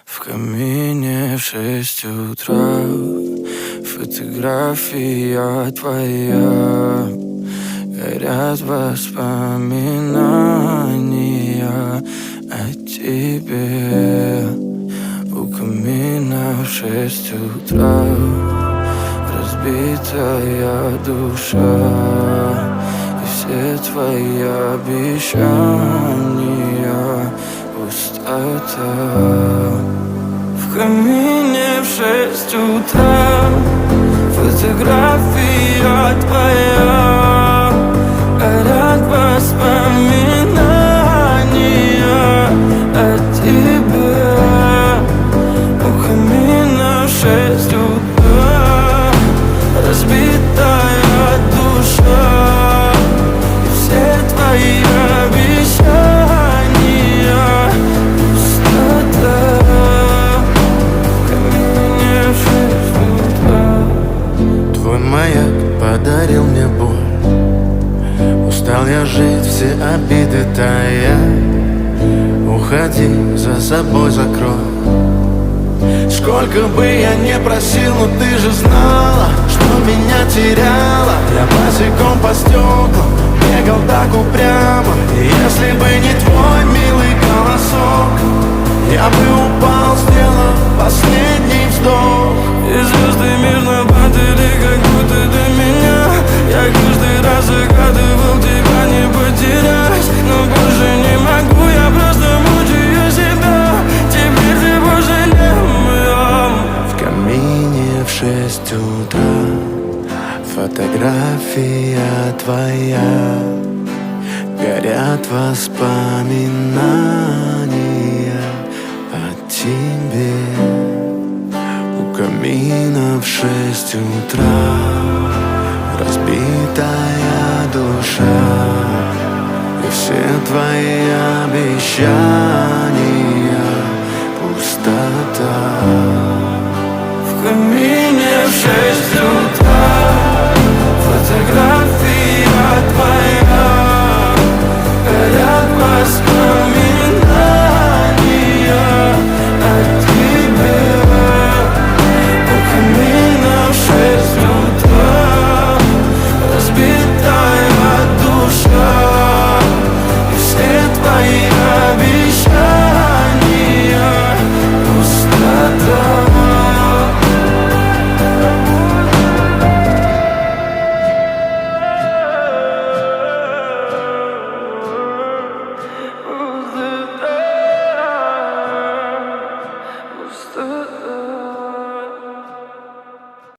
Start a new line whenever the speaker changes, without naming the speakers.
В камине в 6 утра фотография твоя. Горят воспоминания о тебе. У камина в 6 утра разбитая душа. И все твои обещания пустота. В камине в 6 утра фотография твоя. Горят воспоминания о тебе. У камина в 6 утра разбитая душа. И все твои обещания пустота. В камине в 6 утра.
Твой маяк подарил мне боль. Устал я жить, все обиды тая. Уходи, за собой закрой. Сколько бы я не просил, но ты же знала, что меня теряла. Я босиком по стеклам бегал так упрямо. И если бы не твой милый голосок, я бы упал, сделав последний вздох.
И звезды мирно падали, как будто до меня. Я каждый раз загадывал тебя не потерять, но больше не могу, я просто мучаю себя. Теперь ты пожалел меня.
В камине в 6 утра фотография твоя. Горят воспоминания о тебе. У камина в 6 утра разбитая душа. И все твои обещания